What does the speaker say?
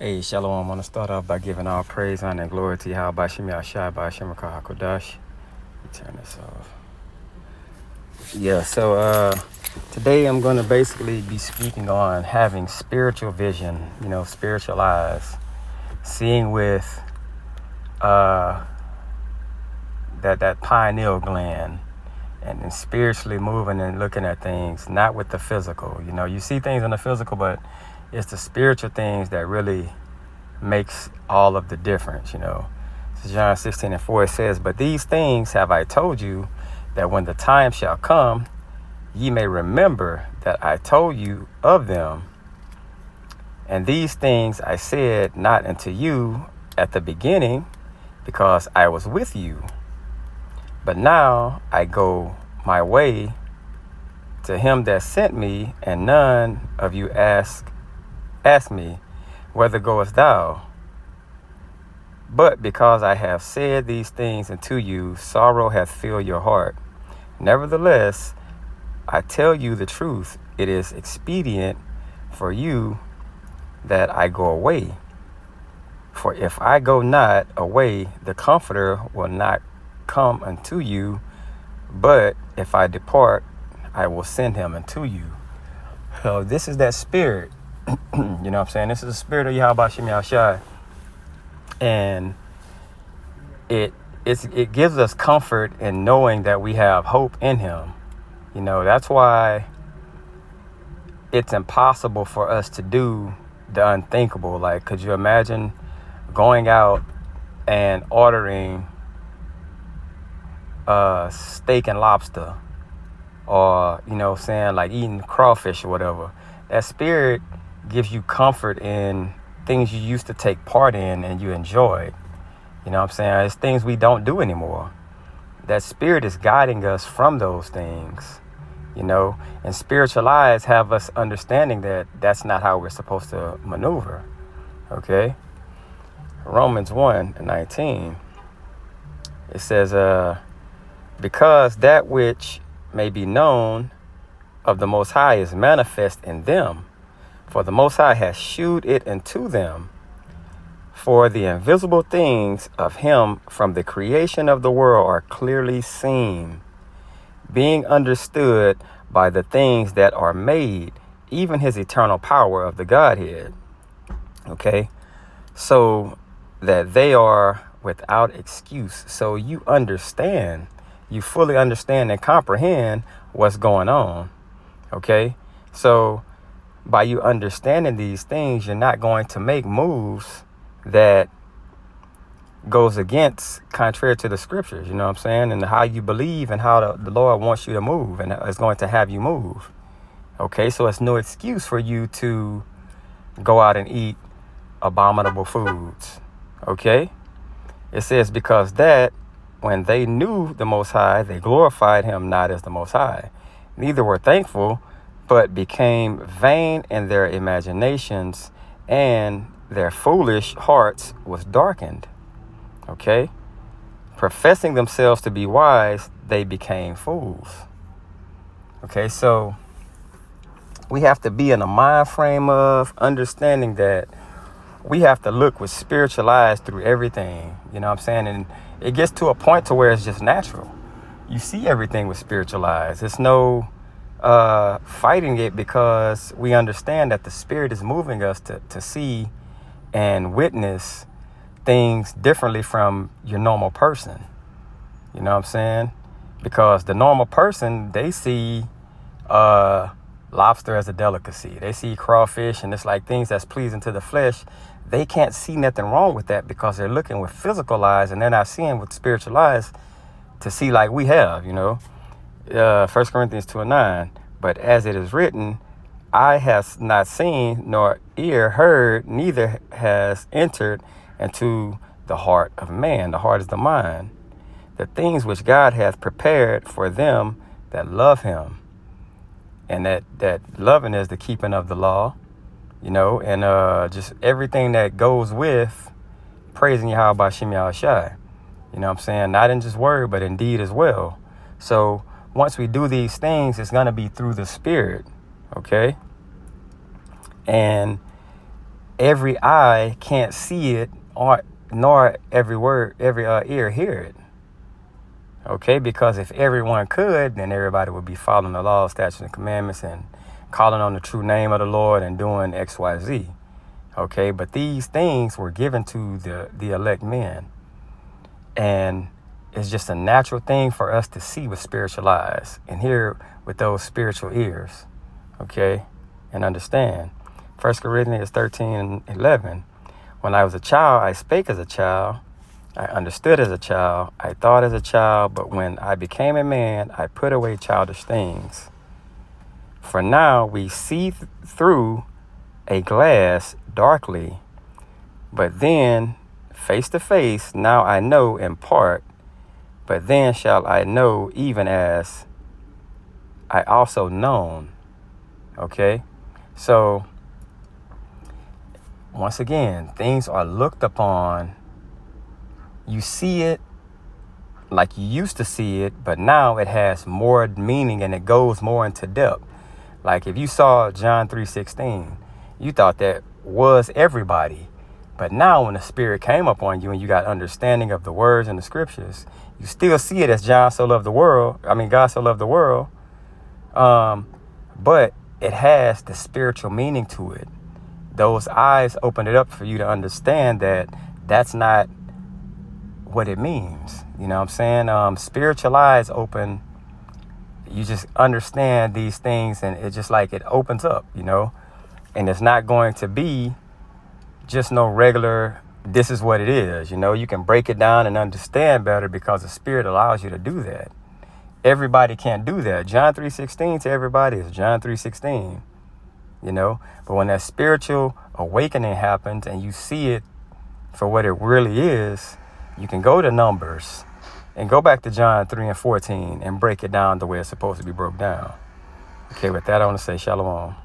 Hey, Shalom. I want to start off by giving all praise, honor, and glory to Yahweh Shem Yahshai by Hashem HaKodash. Let me turn this off. Today I'm going to basically be speaking on having spiritual vision, spiritual eyes, seeing with that pineal gland, and spiritually moving and looking at things, not with the physical. You see things in the physical, but it's the spiritual things that really makes all of the difference. So John 16:4 says, "But these things have I told you, that when the time shall come, ye may remember that I told you of them. And these things I said not unto you at the beginning, because I was with you. But now I go my way to him that sent me, and none of you ask me, Whither goest thou? But because I have said these things unto you, sorrow hath filled your heart. Nevertheless, I tell you the truth, it is expedient for you that I go away. For if I go not away, the Comforter will not come unto you. But if I depart, I will send him unto you." So this is that spirit. You know what I'm saying? This is the spirit of Yahweh Shem Yahshai. And it gives us comfort in knowing that we have hope in him. That's why it's impossible for us to do the unthinkable. Like, could you imagine going out and ordering steak and lobster, or like eating crawfish or whatever? That spirit gives you comfort in things you used to take part in and you enjoyed. You know what I'm saying? It's things we don't do anymore. That spirit is guiding us from those things, and spiritual eyes have us understanding that that's not how we're supposed to maneuver. Okay? Romans 1:19, it says, because that which may be known of the Most High is manifest in them, for the Most High has shewed it unto them. For the invisible things of him from the creation of the world are clearly seen, being understood by the things that are made, even his eternal power of the Godhead. Okay? So that they are without excuse. So you fully understand and comprehend what's going on. Okay? So by you understanding these things, you're not going to make moves that goes against, contrary to the scriptures, you know what I'm saying? And how you believe and how the Lord wants you to move and is going to have you move. Okay, so it's no excuse for you to go out and eat abominable foods. Okay? It says, because that when they knew the Most High, they glorified him not as the Most High. Neither were thankful, but became vain in their imaginations, and their foolish hearts was darkened. Okay? Professing themselves to be wise, they became fools. Okay, so we have to be in a mind frame of understanding that we have to look with spiritual eyes through everything. You know what I'm saying? And it gets to a point to where it's just natural. You see everything with spiritual eyes. It's no fighting it, because we understand that the spirit is moving us to see and witness things differently from your normal person. You know what I'm saying? Because the normal person, they see lobster as a delicacy. They see crawfish, and it's like things that's pleasing to the flesh. They can't see nothing wrong with that, because they're looking with physical eyes and they're not seeing with spiritual eyes to see like we have, 1 Corinthians 2:9. But as it is written, eye has not seen, nor ear heard, neither has entered into the heart of man. The heart is the mind. The things which God hath prepared for them that love him. And that loving is the keeping of the law, and just everything that goes with praising Yahweh Shem Yahushai. You know what I'm saying? Not in just word, but in deed as well. So once we do these things, it's going to be through the spirit. Okay? And every eye can't see it, or nor every ear hear it. Okay, because if everyone could, then everybody would be following the law, statutes, and commandments and calling on the true name of the Lord and doing X, Y, Z. Okay, but these things were given to the elect men. And it's just a natural thing for us to see with spiritual eyes and hear with those spiritual ears. Okay, and understand. 1 Corinthians 13:11. When I was a child, I spake as a child. I understood as a child. I thought as a child. But when I became a man, I put away childish things. For now we see through a glass darkly, but then face to face. Now I know in part, but then shall I know even as I also known. Okay, so once again, things are looked upon. You see it like you used to see it, but now it has more meaning and it goes more into depth. Like if you saw John 3:16, you thought that was everybody. But now when the Spirit came upon you and you got understanding of the words and the scriptures, you still see it as God so loved the world. But it has the spiritual meaning to it. Those eyes opened it up for you to understand that that's not what it means. You know what I'm saying? Spiritual eyes open. You just understand these things and it just like it opens up, and it's not going to be just no regular, this is what it is. You can break it down and understand better because the Spirit allows you to do that. Everybody can't do that. John 3:16 to everybody is John 3:16, but when that spiritual awakening happens and you see it for what it really is, you can go to Numbers and go back to John 3:14 and break it down the way it's supposed to be broke down. Okay, with that, I want to say shalom.